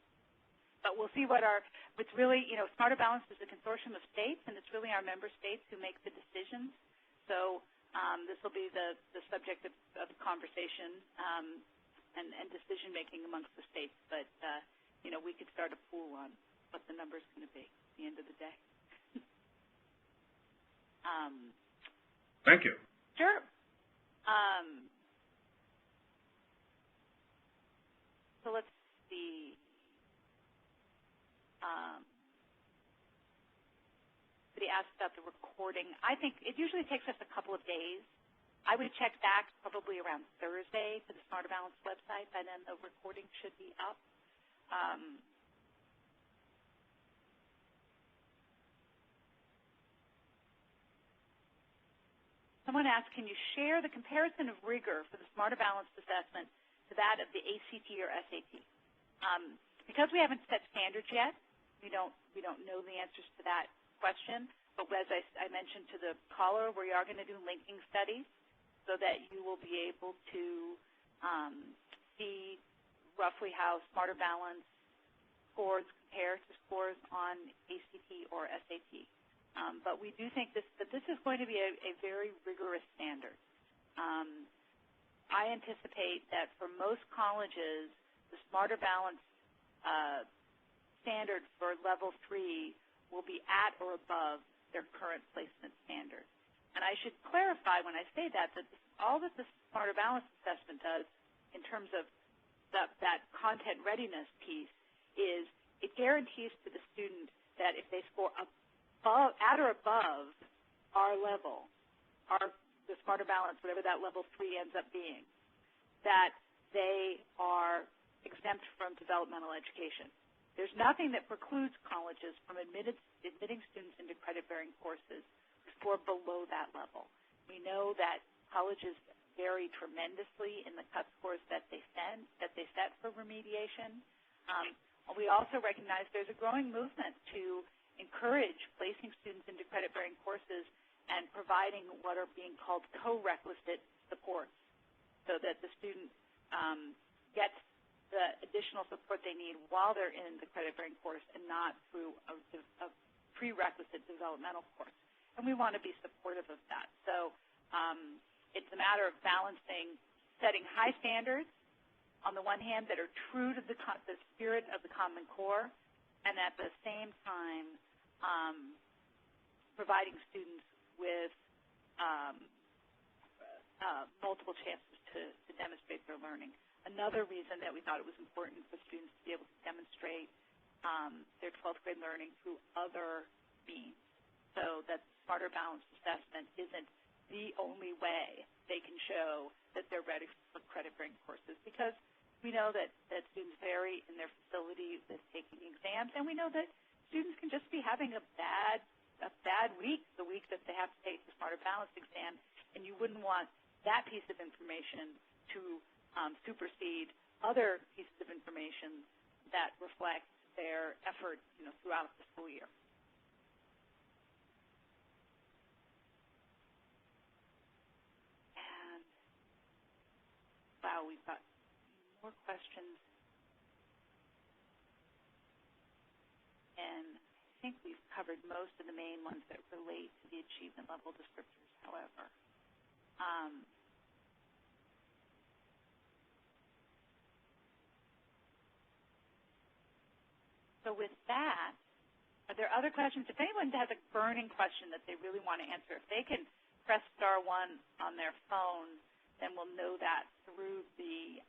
But we'll see it's really, Smarter Balance is a consortium of states, and it's really our member states who make the decisions. So this will be the subject of conversation and decision-making amongst the states. But, we could start a pool on what the number is going to be at the end of the day. Thank you. Sure. So let's see. Somebody asked about the recording. I think it usually takes us a couple of days. I would check back probably around Thursday to the Smarter Balance website. By then, the recording should be up. Someone asked, can you share the comparison of rigor for the Smarter Balance assessment to that of the ACT or SAT? Because we haven't set standards yet, we don't know the answers to that question. But as I mentioned to the caller, we are going to do linking studies so that you will be able to see roughly how Smarter Balance scores compare to scores on ACT or SAT. But we do think that this is going to be a very rigorous standard. I anticipate that for most colleges, the Smarter Balance standard for level 3 will be at or above their current placement standard. And I should clarify when I say that all that the Smarter Balance assessment does in terms of that content readiness piece is it guarantees to the student that if they score at or above our level, the Smarter Balance, whatever that level 3 ends up being, that they are exempt from developmental education. There's nothing that precludes colleges from admitting students into credit-bearing courses who score below that level. We know that colleges vary tremendously in the cut scores that they set for remediation. We also recognize there's a growing movement to encourage placing students into credit-bearing courses and providing what are being called co-requisite supports so that the student gets the additional support they need while they're in the credit-bearing course and not through a prerequisite developmental course. And we want to be supportive of that. So it's a matter of balancing setting high standards on the one hand that are true to the spirit of the Common Core, and at the same time providing students with multiple chances to demonstrate their learning. Another reason that we thought it was important for students to be able to demonstrate their 12th grade learning through other means, so that Smarter Balanced Assessment isn't the only way they can show that they're ready for credit-bearing courses, because we know that students vary in their facility with taking exams, and we know that students can just be having a bad week, the week that they have to take the Smarter Balanced exam, and you wouldn't want that piece of information to supersede other pieces of information that reflect their effort, throughout the school year. And wow, we've got more questions, and I think we've covered most of the main ones that relate to the achievement level descriptors, however. So with that, are there other questions? If anyone has a burning question that they really want to answer, if they can press *1 on their phone, then we'll know that through the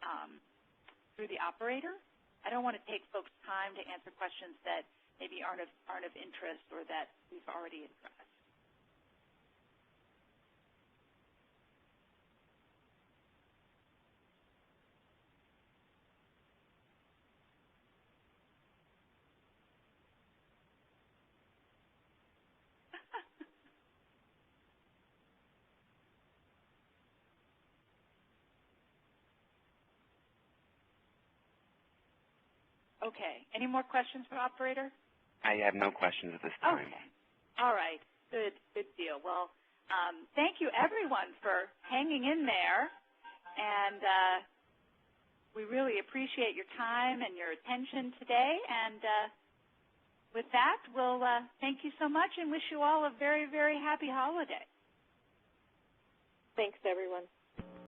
operator. I don't want to take folks' time to answer questions that maybe aren't of interest or that we've already addressed. Okay. Any more questions for operator? I have no questions at this time. Okay. All right. Good deal. Well, thank you, everyone, for hanging in there. And we really appreciate your time and your attention today. And with that, we'll thank you so much and wish you all a very, very happy holiday. Thanks, everyone.